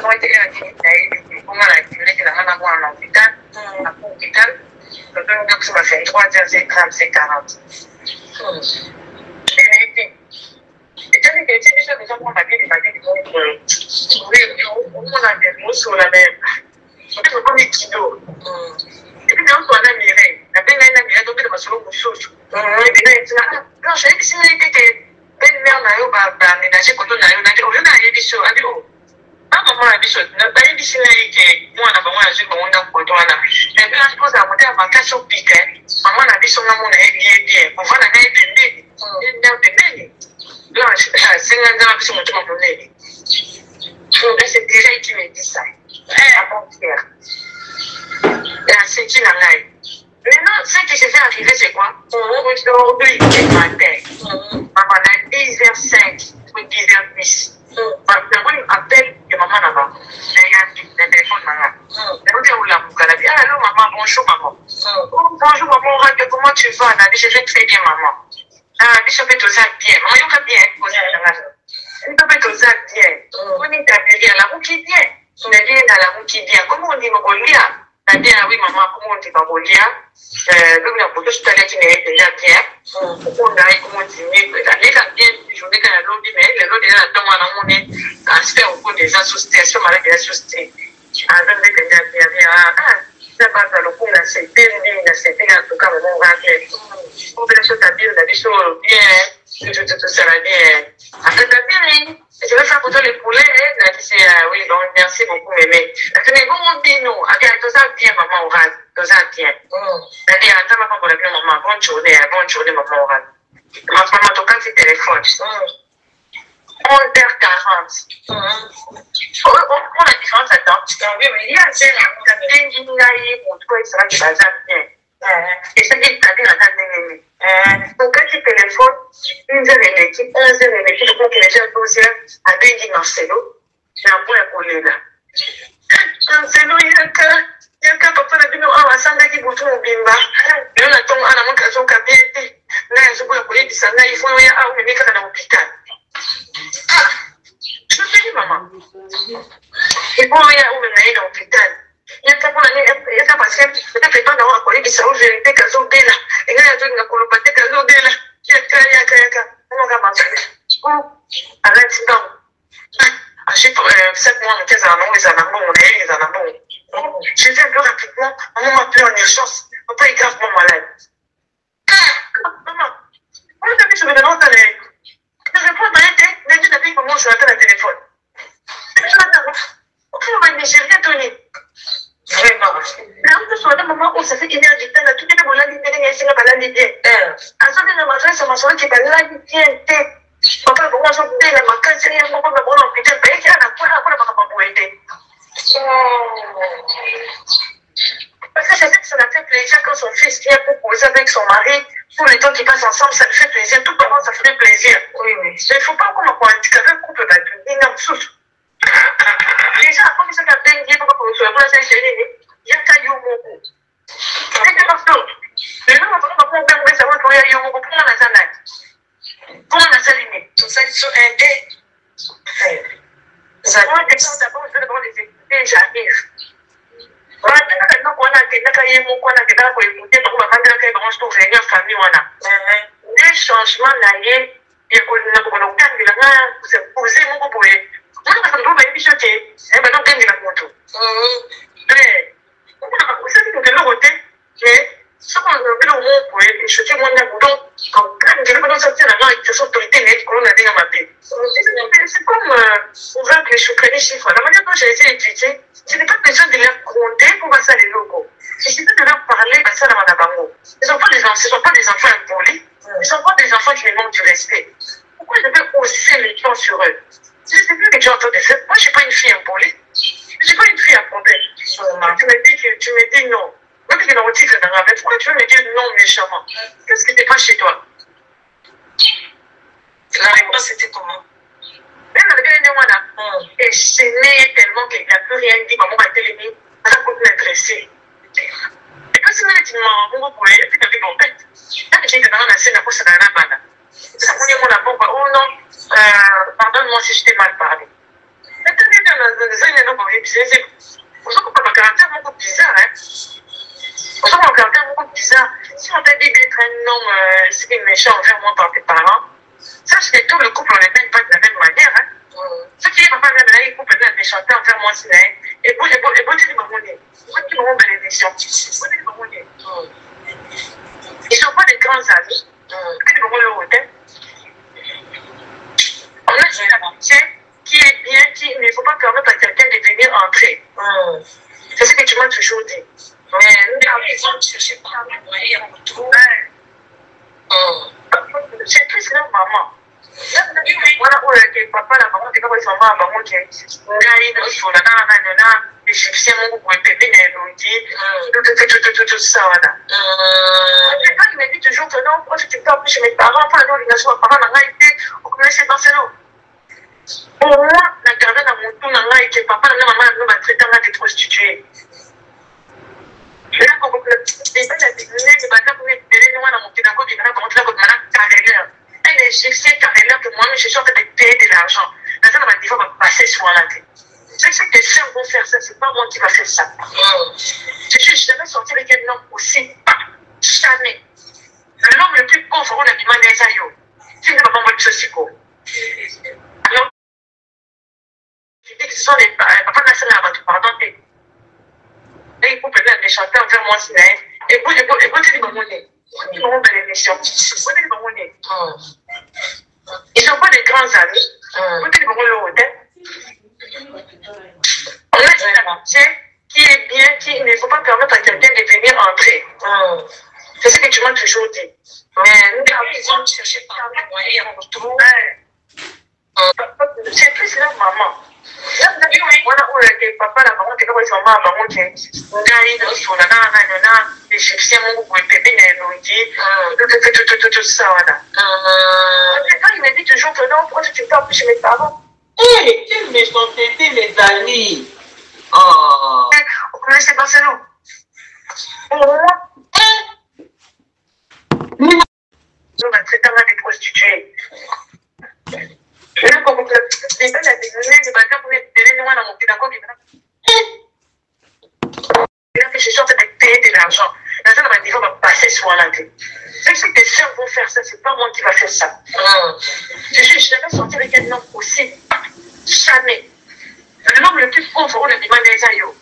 maman était à l'hôpital, comment la clinique, la maman à l'hôpital, à l'hôpital, le temps que ça m'a fait 3 heures, c'est 30, c'est 40. Et quand il était déjà déjà pour papier, des papiers, on a des mots sur la même. On peut pas les kilos. Et puis, on a la mirée. La belle n'a miré, donc il va se le moucher. Et puis, il dit, non, j'ai dit, c'est que belle-mère n'a pas ménagé quand on a eu, on a dit, oh, je n'ai pas eu, on a dit, oh. Ah, maman, a dit, n'a pas eu de signe que moi, on a pas eu, on a pas eu. Et puis, là, je pose à monter à ma casse au pic. Maman a dit, son amour est bien. On va la gagner de nez. Là, c'est un gars qui se montre mon nez. C'est déjà qui me dit ça. Avant-hier. C'est qui la live. Maintenant, ce qui s'est fait arriver, c'est quoi? Aujourd'hui, le matin, maman a 10h05 ou 10h10. D'abord, il m'appelle que maman là-bas. Il y a un téléphone là. Elle me dit, elle dit, allô maman, bonjour maman. Oh, bonjour maman, comment tu vas? Elle a dit, je vais très bien maman. Ah, je vais tout ça bien. Maman, il va bien. Il va tout ça bien. On est à la roue qui vient. On a dit à la roue qui vient. Comment on dit Mongolia? On a dit, ah oui maman, comment on dit Mongolia? Donc, il y a beaucoup de choses qui n'est déjà bien. On a dit comment on dit, mais les gens bien, je vous dis qu'il y a l'autre, mais les autres, il y a un on est à se faire au cours des associations, malgré les associations. Ah, donc, il y a bien, c'est pas ça, le coup, il a accepté, en tout cas, on va faire. On fait les choses à dire, on a des choses bien, tout ça va bien. Après, t'as bien, je vais faire pour toi les poulets, elle a dit, oui, bon, merci beaucoup, mais bon, on dit nous, tout ça bien, maman, on va, tout ça bien. Elle a dit, attends, maman, pour la bien, maman, bonne journée, maman, on va. Maman, ton petit téléphone. 11h40. On a la différence, attends. Oui, il y a un dingue pour toi, il sera du bazar bien. Et ça dit, t'as dit, attends, donc quand tu téléphones, 1h30, 11h30, donc il est déjà 12h, à Benji Marcelo, j'ai un point à coller là. Marcelo, il y a qu'un papa, il a dit, Sanda qui bouge mon bimba. Et on attend, on a mon cas, on a bien été. Là, je peux coller du Sanda, il faut, il y a un mec à l'hôpital. Je te dis, maman. Il faut aller où on est dans l'hôpital. Il y a qu'à parce que peut-être pas d'avoir collé des salons vérité qu'à zone là. Et là, il y a une colopathie qu'à zone là. Il y a on va manger. À l'instant. À chaque 7 mois, on est en amont. Je viens plus rapidement. Maman m'a appelé en urgence. Papa est gravement malade. Maman, on a mis sur le nom de l'air. Je réponds à la tête, depuis comment je l'appelle à téléphone. Et puis je m'attends. Mais j'ai rien donné. Vraiment. Là, on se souvient d'un moment où ça fait 1 heure du temps, tout est dans la ligne, il y a un peu de l'idée. À ce moment-là, ça m'a semblé qu'il y a la ligne. Papa, comment je vais la macan, c'est un moment de bon hôpital, mais il y a un point à la maman. Parce que je sais que ça n'a fait plaisir quand son fils vient proposer avec son mari. Pour les temps qu'ils passent ensemble, ça lui fait plaisir. Tout le monde, ça fait plaisir. Oui, mais il ne faut pas qu'on m'a handicapé un couple battu. Il n'a pas souffle. Déjà, comme ça, quand il y a pour se faire, il y a qu'à y avoir. C'est pas ça. Mais nous, on va prendre un savoir pour y aller au bout. Comment on a ça là? Comment on a ça limite? Tout ça, ils sont aidés. Ça va, des choses d'abord, je vais d'abord les écouter, j'arrive. Voilà, on a des changements là, il c'est comme ouvrir que je prenais chiffres. La manière dont j'ai essayé d'étudier, je n'ai pas besoin de leur compter pour passer les logos. Il suffit de leur parler, ça dans la bango. Ils sont pas des enfants, ce ne sont pas des enfants impolis. Ils ne sont pas des enfants qui me manquent du respect. Pourquoi je vais hausser les gens sur eux? Je ne sais plus que tu entends des faits. Moi, je ne suis pas une fille impolie. Je ne suis pas une fille à compter. Tu me dis non. Même si on dit que pourquoi tu veux me dire non méchamment? Qu'est-ce qui n'est pas chez toi? La réponse c'était comment? Même avec les gens et gêné tellement qu'il n'a plus rien dit, maman a été l'émis, ça peut m'intéresser. Et quand c'est là, tu m'as dit, et puis tu as dit, bon, en fait, là, j'ai dit, dans la scène, ça n'a rien à ça m'a dit, oh non, pardonne-moi si je t'ai mal parlé. Et tu as dit, dans un caractère beaucoup bizarre, hein. On sent un caractère beaucoup bizarre. Si on t'a dit d'être un homme méchant envers moi par tes parents, sache que tout le couple ne l'aime pas de la même manière, hein. Ce qui est papa même là, il couple de la méchanceté envers moi, c'est là. Et bon, tu dis, maman, tu me rends bénédiction. Ils ne sont pas des grands amis. On a une amitié qui est bien, il ne faut pas permettre à quelqu'un de venir entrer. C'est ce que tu m'as toujours dit. Mais nous, ils ont cherché par les moyens en retour. C'est plus leur maman. Voilà où papa, la maman, qui est comme sa maman, qui est sur la nana, l'Égyptien, mon bébé, tout ça, voilà. Il me dit toujours que non, moi je t'ai pas chez mes parents, pour la nomination, mes parents n'ont été au commerce dans l'eau. Pour moi, la garde dans mon tour, n'a été papa, la maman, nous va traiter de prostituée. Là, quand vous avez des bâtards pour les moi dans mon pédagogue, il va rentrer comme madame Carreleur. Elle est gypsée Carreleur que moi-même je suis en train de payer de l'argent. La femme m'a dit, il va passer sur la tête. C'est que tes soeurs vont faire ça, c'est pas moi qui va faire ça. Je suis jamais sorti avec un homme aussi pas. Jamais. L'homme le plus pauvre, on a du mal à Esaïo. Tu ne vas pas moi de ceci. Alors, je dis que ce sont les papas nationaux avant tout pardon. Et il faut peut-être la méchanceté envers moi, c'est là. Et vous, tu dis, maman, ils vont faire l'émission. Ils ne sont pas des grands amis. Vous dites, maman, le hôtel. On a une amitié qui est bien, il ne faut pas permettre à quelqu'un de venir entrer. C'est ce que tu m'as toujours dit. Mais nous, ils ont cherché par les moyens en retour. C'est plus leur maman. Voilà où papa, la maman, qui est comme sa maman, qui est sur la nana, l'Égyptien, mon bébé, tout ça, voilà. Il me dit toujours que non, pourquoi tu t'en chez mes parents? Hé, quelle méchanceté, les amis! Oh! On peut laisser passer l'eau. On va traiter des prostituées. Là, quand vous avez des bâtards pour les télé, moi, dans mon pédagogue, il a fait je suis en train de payer de l'argent. La femme m'a dit, on va passer sur la tête. C'est que tes soeurs vont faire ça, c'est pas moi qui va faire ça. Je suis jamais sorti avec un homme aussi. Jamais. L'homme le plus pauvre, on a dit, Manézaïo.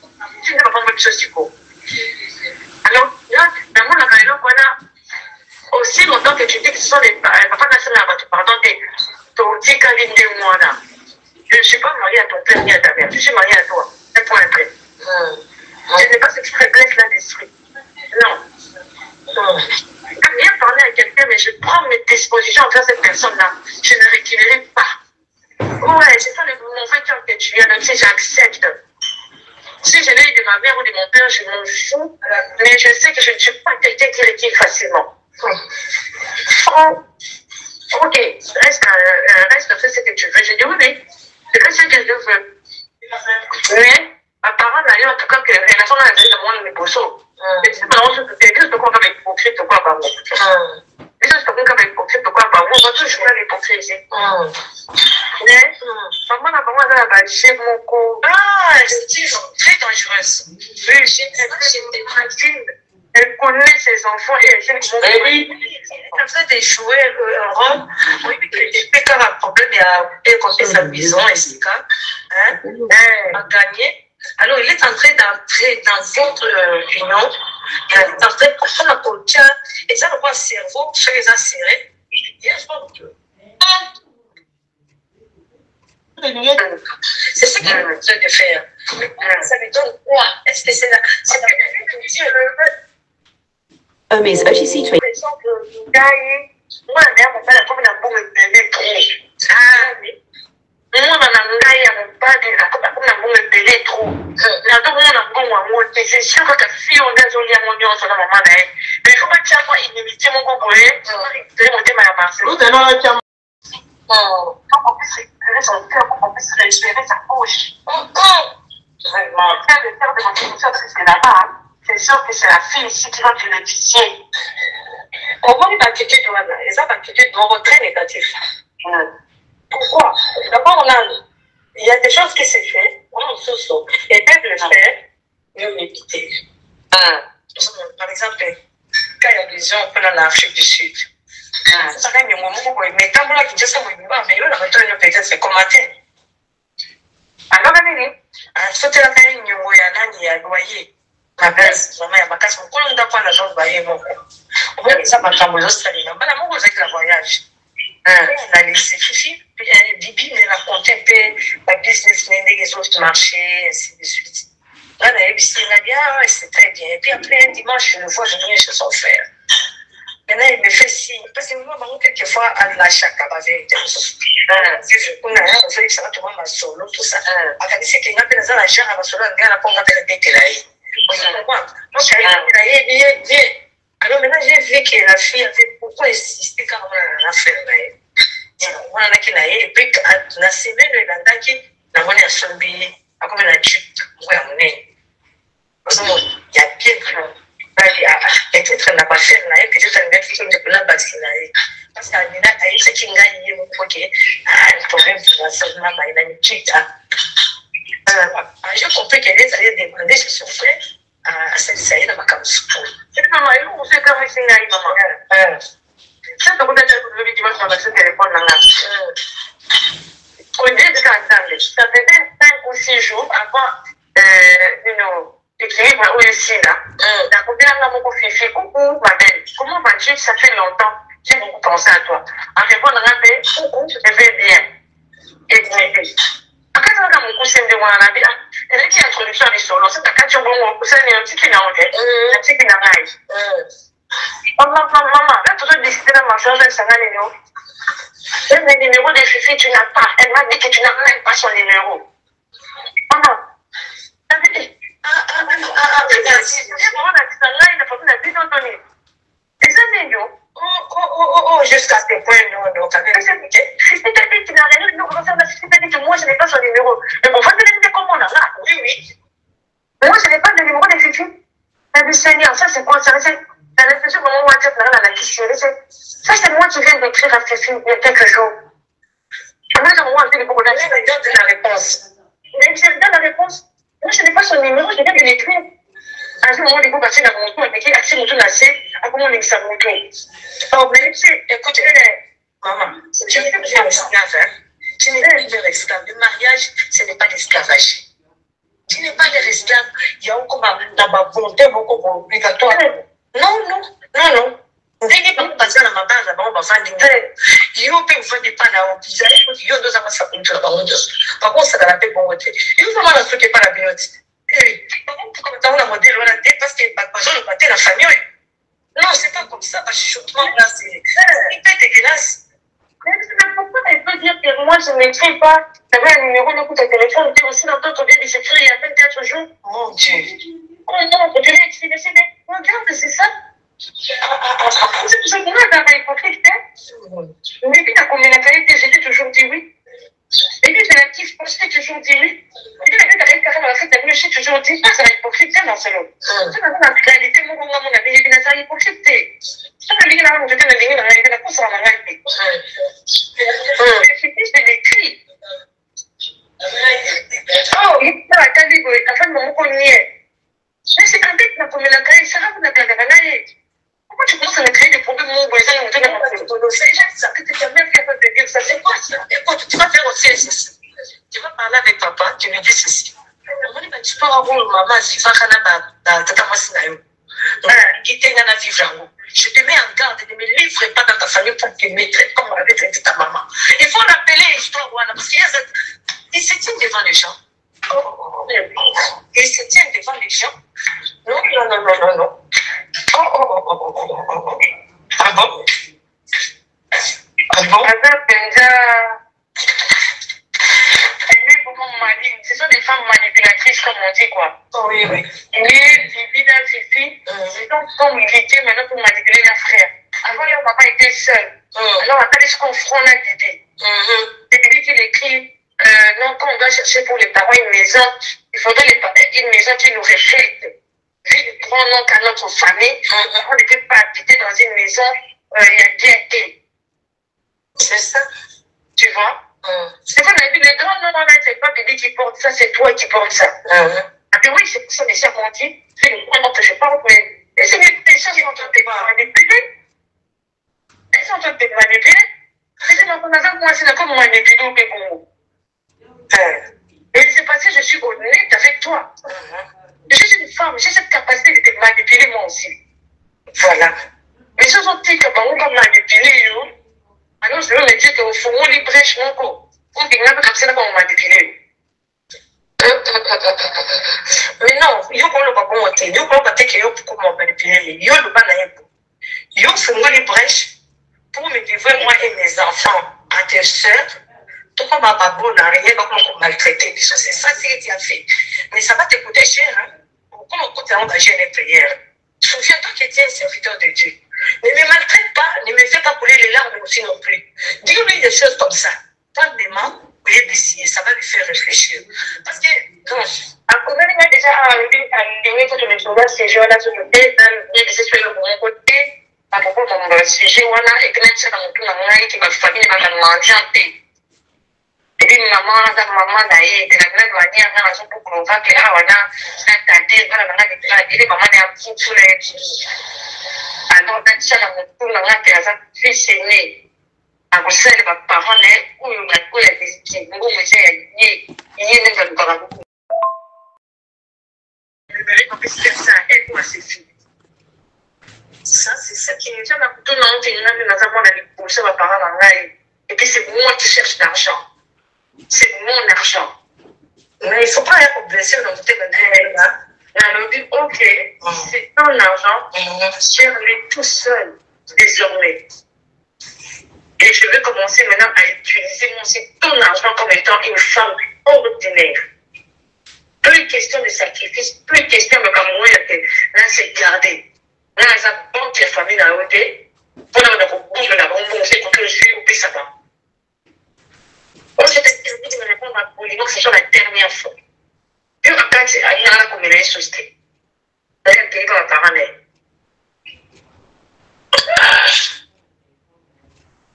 Tu ne vas pas me ceci. Alors, là, dans mon avis, voilà. Aussi longtemps que tu dis que ce sont les papas nationaux, pardon, je ne suis pas mariée à ton père ni à ta mère. Je suis mariée à toi. Un point après. Je n'ai pas cette faiblesse-là d'esprit. Non. Je peux bien parler à quelqu'un, mais je prends mes dispositions envers cette personne-là. Je ne reculerai pas. Ouais, c'est ça mon fait que tu viens, même si j'accepte. Si je l'ai eu de ma mère ou de mon père, je m'en fous. Mais je sais que je ne suis pas quelqu'un qui recule facilement. Ok, reste, fais ce que tu veux. Je dis oui, je fais ce que je veux. Mais, apparemment, d'ailleurs, en tout cas, que la relation dans la vie de moi, il est beau. Mais si maintenant, je te dis, je peux pas avec hypocrite ou quoi, par moi. Et ça, je peux pas avec hypocrite ou quoi, par moi. On va toujours jouer à l'hypocrisie. Mais, maman, j'ai mon coup. Ah, c'est très dangereuse. Oui, j'ai elle connaît ses enfants et elle sait qu'ils sont en train de jouer un rôle. Oui, mais quand il y a un problème, il a compté sa maison, etc. A gagné. Alors, il est en train d'entrer dans votre union. Il est en train de prendre la culture. Et ça, le cerveau, très inséré. C'est ce qu'il est en train de faire. Ça lui donne quoi? Est-ce que c'est là? C'est que Omi's OGC tweet. Moi, la mère, mon père, la femme, la boue me bébé trop. Ah, oui. Moi, ma maman, mon père, la femme, la boue me bébé trop. La femme, la boue, moi, c'est sûr que ta fille, on a joli à mon dieu, sur la maman, mais il faut pas que tu aies moi, inimitié, mon composé. Je vais monter ma maman. Vous avez un cam. Quand on puisse récupérer son cœur, quand on puisse récupérer sa bouche. Vraiment. Le cœur de mon fille, c'est là-bas. C'est sûr que c'est la fille ici qui va bénéficier. On voit une attitude, les attitudes sont très négatives. Pourquoi? D'abord, il y a des choses qui se font, on en sous. Par exemple, quand il y a des gens en Afrique du Sud, ça gagne un moment, mais tant que tu sais, peut-être c'est commenté. Alors, c'était la peine, il y a un loyer. Ma belle, maman, il y a ma casse, on ne doit pas la jambe, on va dire ça, ma femme aux Australiens. Ben, la mot, vous êtes la voyage. On a laissé Fifi, Bibi, mais raconté un peu la business, les autres marchés, ainsi de suite. Là, on a dit, c'est très bien. Et puis après, un dimanche, je le vois venir chez son frère. Maintenant, il me fait signe. Parce que moi, quelquefois, à la chaque vérité. On a fait ça, tout le monde m'a solo, tout ça. À quand c'est qu'il y a des gens, à la solo, on a pas de déclarer. Donc, bien. Alors maintenant, j'ai vu que la fille avait beaucoup insisté quand on a fait. On a qui n'a et puis, la semaine, elle a dit, la monnaie a sombi, a comme la chute, ouais, on est. Parce qu'il y a bien peut-être n'a pas fait, peut-être un mec qui ne l'a pas fait. Parce qu'il y a ce qui gagne, le problème financièrement, il a une chute. J'ai compris qu'elle est allée demander chez son frère à celle-ci dans ma campagne. Et maman, elle nous fait comme si elle maman. Ça, c'est peut-être que le dimanche, on va se téléphone là. Au début de l'année, ça faisait 5 ou 6 jours avant l'équilibre où je suis là. La première fois, mon fichier, coucou, ma belle, comment vas-tu? Ça fait longtemps. J'ai beaucoup pensé à toi. En répondant à la coucou, je vais bien. Et puis, après, dans mon coussin de moi, elle a dit introduction des solos. C'est quand tu vois mon coussin, il y a un petit qui n'a pas un petit qui n'a pas maman, là, tu dois décider de ma chose, ça va les numéros. Le numéro de Fifi, tu n'as pas. Elle m'a dit que tu n'as même pas son numéro. Maman, elle m'a dit, jusqu'à ce point, non, quand même. Si tu t'as dit que tu n'as rien, non, si tu t'as dit que moi, je n'ai pas son numéro. Mais bon, vous allez me dire comment on a là. Oui. Mais moi, je n'ai pas de numéro de Fifi. Elle dit, Seigneur, ça, c'est quoi? Ça, c'est la réflexion pour moi, la question. Ça, c'est moi qui viens d'écrire à Fifi il y a quelques jours. Moi, j'ai envoyé un peu de beaucoup d'années. Je donne la réponse. Mais je donne la réponse. Moi, je n'ai pas son numéro, je viens de l'écrire. À ce moment, il faut passer dans mon tour, avec accès mon tour nassé, à comment on est ça mon tour. Oh, mais écoute, maman, tu n'es pas bien esclave, hein? Tu n'es pas bien esclave. Le mariage, ce n'est pas l'esclavage. Tu n'es pas bien esclave. Il y a encore ma volonté, beaucoup obligatoire. Non. Dès que tu passes dans ma base, on va faire des grèves. Il y a un peu de pas là, il y a deux ans, ça compte là. Par contre, ça n'a pas bon côté. Il y a vraiment la truc qui n'est pas la biologie. Par contre, comme tu as un modèle, on a dit parce que le matin, la famille. Non, c'est pas comme ça, parce que chutement, là, c'est hyper dégueulasse. Mais pourquoi elle peut dire que moi, je n'écris pas? Tu avais un numéro de téléphone, tu es aussi dans ton billet de sécurité il y a 24 jours. Mon Dieu. Oh non, tu l'as écrit, mais regarde, c'est ça. C'est pour ça que tu hypocrite, hein? Mais puis, la communauté, j'étais toujours dit oui. Et puis, c'est l'actif, je t'ai toujours dit oui. Et puis, la vie, carrément, la fête, je t'ai toujours dit, ça, c'est hypocrite, c'est dans ce lot. C'est dans la réalité, mon ami, il y a une hypocrite. C'est la vie, là, on était dans la ligne, dans la course à la réalité. Je l'écris. Oh, il y a la table, la femme, mon collier. Mais c'est avec la communauté, ça va, vous n'avez pas la pourquoi tu commences à me créer des problèmes, mon voisin, on te donne ça que tu n'as même fait de dire ça, c'est quoi ça? Écoute, tu vas faire aussi ceci. Tu vas parler avec papa, tu lui dis ceci. Tu peux avoir maman, si tu vas tata masinayo. Qui t'aide à vivre. Je te mets en garde, ne me livre pas dans ta famille pour te mettre comme on avait traité ta maman. Il faut l'appeler l'histoire, parce qu'il se tient devant les gens. Il se tient devant les gens. Non. Ah bon? Ce sont des femmes manipulatrices, comme on dit, quoi. Oh, oui. Et Fifi, ils sont comme victimes maintenant pour manipuler leur frère. Avant, leur papa était seul. Alors, après, ils se confrontent à Bibi. C'est Bibi qui l'écrit. Non, quand on doit chercher pour les parents une maison, il faudrait une maison qui nous reflète. Vu le grand nom qu'a notre famille, on ne peut pas habiter dans une maison, il y a bien été. C'est ça. Tu vois? C'est qu'on a dit, le grand nom, c'est pas Bibi qui porte ça, c'est toi qui porte ça. Après, oui, c'est pour ça, mais ça m'a dit, je ne parle pas, et c'est des choses qui sont en train de te manipuler. Elles sont en train de te manipuler. C'est dans ton hasard, moi, c'est comme manipuler au Congo. Et c'est parce que je suis honnête avec toi. Je suis une femme, j'ai cette capacité de te manipuler moi aussi. Voilà. Mais ce sont des gens qui vont manipuler. Alors, je veux me dire qu'au fond, on les brèche mon corps. On dit que c'est là qu'on va manipuler. Mais non, il y a pas bon côté. Il y a pas côté qui est pour manipuler. Il y a le pas naïf. Il y a font les brèches pour me livrer moi et mes enfants à tes sœurs. Tout comme ma bon n'a rien donc maltraiter. C'est ça c'est qui a fait. Mais ça va te coûter cher. Hein? Comment coûte engagé les prières? Souviens-toi que tu es un serviteur de Dieu. Ne me maltraite pas, ne me fais pas couler les larmes aussi non plus. Dis-lui des choses comme ça. Tendement. Ça va lui faire réfléchir. Parce que, à combien il y a déjà arrivé à l'idée que je me trouve ces jours-là sur le thé, il y a des esprits de mon côté, à propos de mon sujet, et que même ça dans mon tour, qui va famille, va manger en thé. Et puis, maman, d'ailleurs, de la même manière, on a raison pour qu'on va que, on a tâté, voilà, on a des maman, on a un petit peu les. Alors, dans ça, dans mon tour, on a un fils aîné. À vous seul, ma parent, où il y a des petits, où il y a des parents. Ça, c'est ça qui est déjà tout le monde. Et puis, c'est moi qui cherche l'argent. C'est mon argent. Mais il ne faut pas être blessé dans toute la on dit, ok, c'est ton argent, gère-le tout seul, désormais. Et je vais commencer maintenant à utiliser ton argent comme étant une femme ordinaire. Plus question de sacrifice, plus question de mourir que là c'est garder. Là, ça banque les familles dans le côté. Pour la bouche de la bombe, c'est pour que je suis au plus sapin. On s'est dit de me répondre à Pauline, c'est sur la dernière fois. Puis après, c'est à une comme il est suscité. D'ailleurs, il va parler.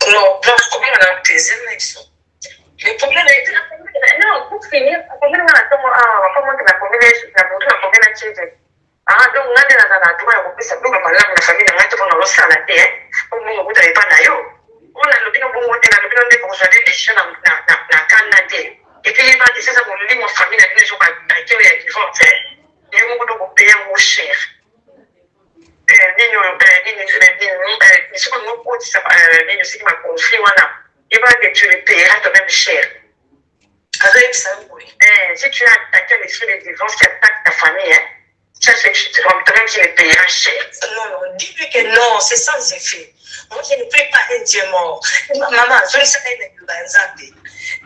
Non, combien on a tes élections? Le problème est non, pour finir, le problème est comment tu as combien de choses. Ah, donc, on a des gens qui ça peut mal la famille, on a tout le monde à la terre. On ne peut pas d'ailleurs. On a l'opinion pour moi, on a l'opinion de constater des choses dans la canne. Et puis, il va dire ça pour lui, ma famille, les gens qui ont été divorcés. Ils vont payer au cher. Il va que tu le payeras quand même cher. Avec ça, oui. Si tu as attaqué l'esprit de divorce qui attaque ta famille, ça fait que toi-même tu le payeras cher. Non, dis-lui que non, c'est sans effet. Moi, je ne prie pas un Dieu mort. Maman, je ne sais pas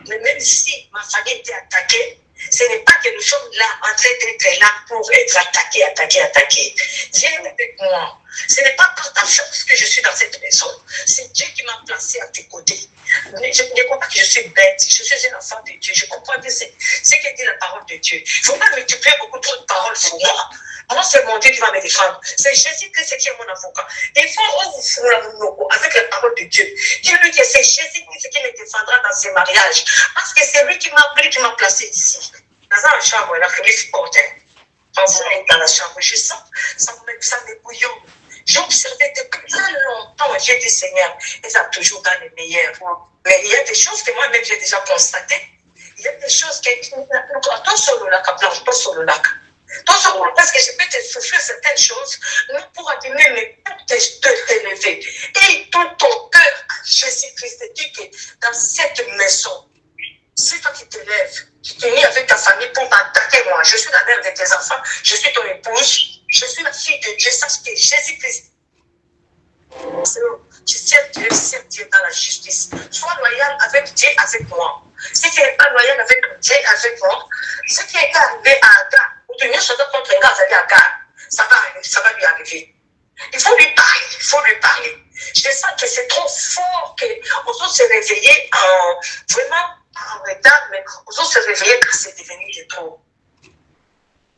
mais même si ma famille était attaquée, ce n'est pas que nous sommes là en train d'être là pour être attaqués. Viens avec moi. Ce n'est pas par ta force que je suis dans cette maison. C'est Dieu qui m'a placé à tes côtés. Mais je ne crois pas que je suis bête. Je suis un enfant de Dieu. Je comprends que c'est ce que dit la parole de Dieu. Il ne faut pas multiplier beaucoup trop de paroles sur moi. Moi, c'est mon Dieu qui va me défendre. C'est Jésus-Christ qui est mon avocat. Il faut avec la parole de Dieu. Dis-lui que c'est Jésus-Christ qui me défendra dans ses mariages. Parce que c'est lui qui m'a appelé, qui m'a placé ici. Dans la chambre, la police porte. Dans la chambre, je sens, ça me bouillonne. J'ai observé depuis très longtemps, j'ai dit Seigneur, et ça toujours dans les meilleurs. Mais il y a des choses que moi-même j'ai déjà constatées. Il y a des choses qui toi sur le lac, toi sur le lac. Parce que je peux te souffrir certaines choses, nous pour abîmer, mais pour t'élever. Et tout ton cœur, Jésus-Christ, dit que dans cette maison, c'est toi qui te lèves, tu t'es mis avec ta famille pour m'attaquer moi. Je suis la mère de tes enfants, je suis ton épouse, je suis la fille de Dieu, sache que Jésus-Christ. Tu sers Dieu dans la justice. Sois loyal avec Dieu, avec moi. Si tu n'es pas loyal avec Dieu, avec moi, ce qui est arrivé à Agar, ou tu viens chanter contre un gars, ça va lui arriver. Il faut lui parler. Je sens que c'est trop fort qu'on doit se réveiller vraiment en retard, mais on doit se réveiller quand c'est devenu de trop.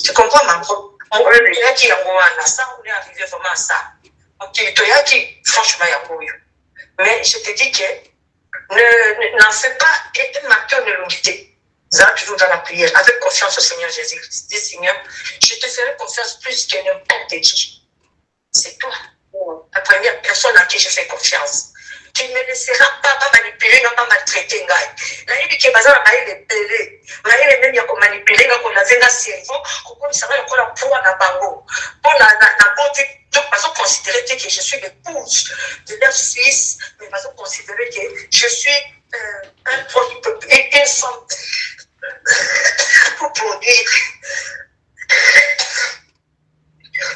Tu comprends, ma pro? On est arrivé vraiment à ça. Franchement, mais je te dis que n'en fais pas un marqueur de l'unité. Ça, toujours dans la prière, avec confiance au Seigneur Jésus-Christ. Dis, Seigneur, je te ferai confiance plus que n'importe qui. C'est toi, la première personne à qui je fais confiance. Tu ne me laisseras pas manipuler, non pas maltraiter. Là, il dit que Bazar a été belé. Là, il est même il a manipulé, qu'on a vu un cerveau, qu'on savait qu'on a pour un bango. Pour la bonté, donc, ils ont considéré que je suis l'épouse de leur fils, mais ils ont considéré que je suis un produit et une femme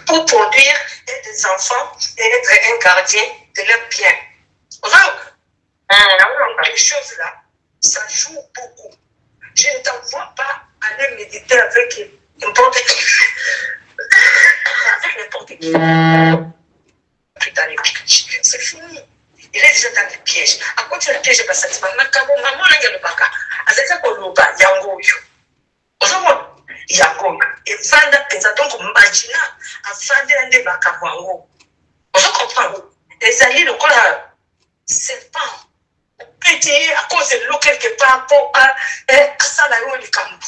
pour produire des enfants et être un gardien de leur bien. Les choses là, ça joue beaucoup. Je ne t'envoie pas aller méditer avec n'importe qui. Avec n'importe qui. Dans les pièges. C'est fini. Il est déjà dans les pièges. À quoi tu as le piège de ça? Maman, il y a le baka. Avec ça, on a yango. Yango. Et vanda pensa donc imagina afin de baka wango. On comprend. Les alliés le quoi serpent. Petit à cause de l'eau quelque part pour ça la eau du camp.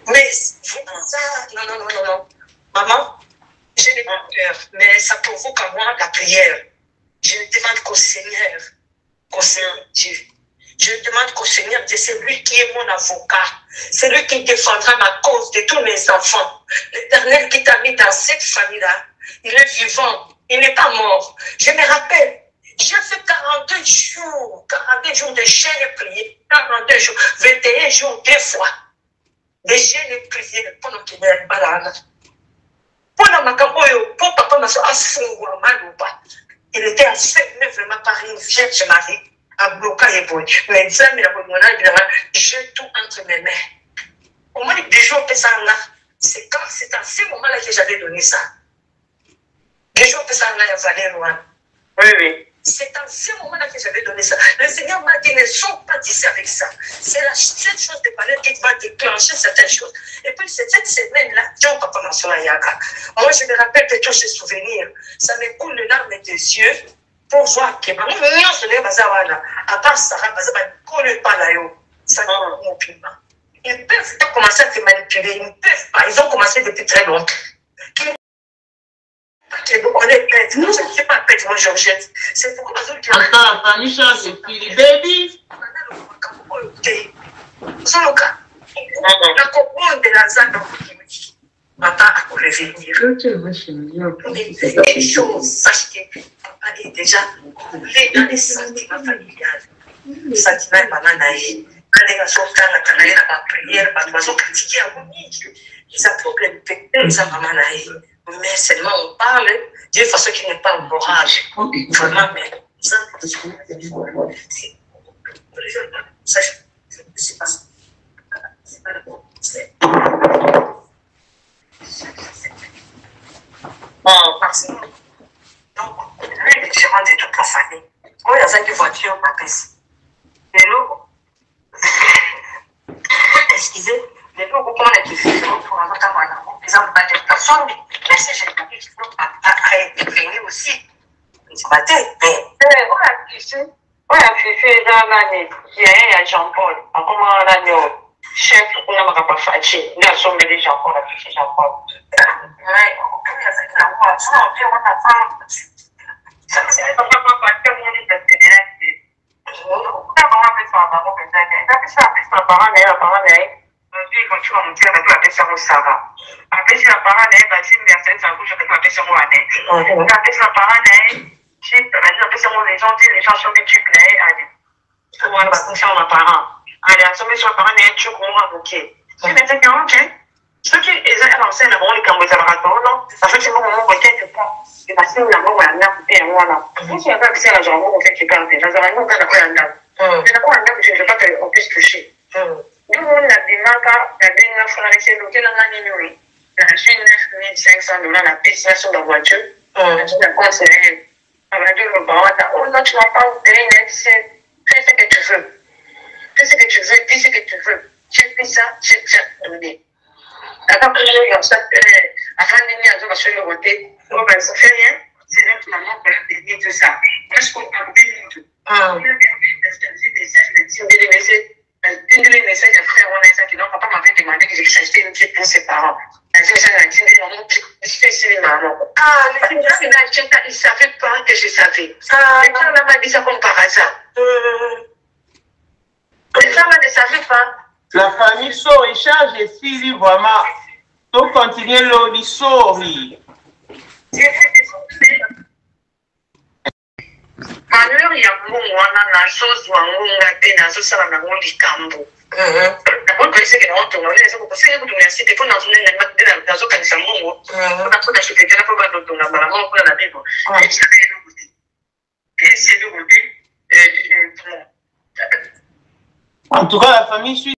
Mais ça, non. Maman, je n'ai pas peur, mais ça provoque à moi la prière. Je demande qu'au Seigneur, Dieu. Je demande qu'au Seigneur Dieu, c'est lui qui est mon avocat. C'est lui qui défendra ma cause de tous mes enfants. L'Éternel qui t'a mis dans cette famille-là, il est vivant, il n'est pas mort. Je me rappelle. J'ai fait 42 jours de jeûne et prière, 42 jours, 21 jours, 2 fois. De jeûne et prière pendant qu'il y a une balade. Pendant ma campagne, pour papa m'a fait il était enfermé vraiment par une vierge Marie, à bloquer les bons. Mais ça, j'ai tout entre mes mains. Au moins, 2 jours, c'est à ce moment-là que j'avais donné ça. 2 jours, il y a valé loin. Oui. C'est en ce moment-là que j'avais donné ça. Le Seigneur m'a dit, ne sois pas d'ici avec ça. C'est la seule chose de parler qui va déclencher certaines choses. Et puis, cette semaine-là, moi, je me rappelle de tous ces souvenirs. Ça me coule les larmes des yeux pour voir que à part Sarah, ça ne pas. Ils peuvent pas commencer à te manipuler. Ils ne peuvent pas. Ils ont commencé depuis très longtemps. On est prête. Moi, je ne suis pas prête, moi, Georgette. C'est pourquoi je dis. Attends, Tanisha, c'est Philly Baby. La commune de la ZAD, papa a revenir. Mais les choses, sache que papa est déjà coulé dans les sentiments familiales. Les sentiments, maman n'a eu. Quand les gens sont dans la prière, ils sont critiqués à vous. Ils ont problème. Ils ont maman n'a eu. Mais seulement on parle d'une façon qui n'est pas morale. Vraiment, mais ça, c'est pas ça. Parce que, donc, lui, il est différent de toute la famille. Moi, il y a ça qui voiture, ma pèse. Et l'eau, excusez, les lots, comment on a été fait pour avoir ta main? Par exemple, pas de personnes, mais si j'ai compris qu'il faut intervenir aussi. C'est pas tête, mais. On a fait dans l'année, il y a Jean-Paul, en comment l'année, chef, on n'a pas fait, il a sommé les Jean-Paul, on a fait Jean-Paul. Ouais, on a fait la voix, on a fait la femme. Ça ne s'est pas fait, tout le monde est intéressé. On a fait ça, on a fait ça, la parole, puis quand tu vas monter, on va appeler ça au Sava. Après, si la parole est bâtie, mais à cette couche, on va appeler ça au Année. On va appeler ça la parole, si les gens sont multipliés, allez. On va appeler ça la parole. Allez, à sommet sur la parole, tu comprends, ok. Si les gens, ok. Ceux qui sont avancés, là, on les cambre, ça va raconter, non? Parce que c'est mon moment, peut-être pas. Et parce que la mort, on a coupé un mois, là. Si on va appeler ça la jambe, on fait qu'il parle. La jambe, on va appeler un dame. Mais d'abord, un dame, je ne veux pas qu'on puisse toucher. Nous, on a des marques, la dernière fois, avec ces locaux, on a mis, oui. La suite, 9 500 $, la piste sur la voiture. On a dit, la conseillère. On a dit, le baron, oh non, tu ne vas pas vous payer, fais ce que tu veux. Fais ce que tu veux, dis ce que tu veux. J'ai fait ça, j'ai déjà donné. Avant que je fasse ça, avant de venir sur le côté, on va se faire rien. C'est là que maman peut donner tout ça. Parce qu'on a bien tout. On a bien fait des messages, des messages. les messages de frère, on a ça qui non, papa m'avait demandé que j'achetais une petite pour ses parents. Ah, les il ne savait pas que je savais. Les gens là m'a dit ça comme par hasard. Les gens ne savaient pas. La famille sort et charge et si vraiment, tout continuer l'eau, sort. Malheur, il y a un monde, on a chose ou un monde à peine, à ce ça, on a un monde qui cambo. D'abord, que c'est que l'on tourne, c'est que c'est que l'on cité pour dans une dans aucun samour. On a trop d'acheter, on a pas besoin de tourner, on a la Bible. Et ça est le côté. Et c'est le côté. En tout cas, la famille suit.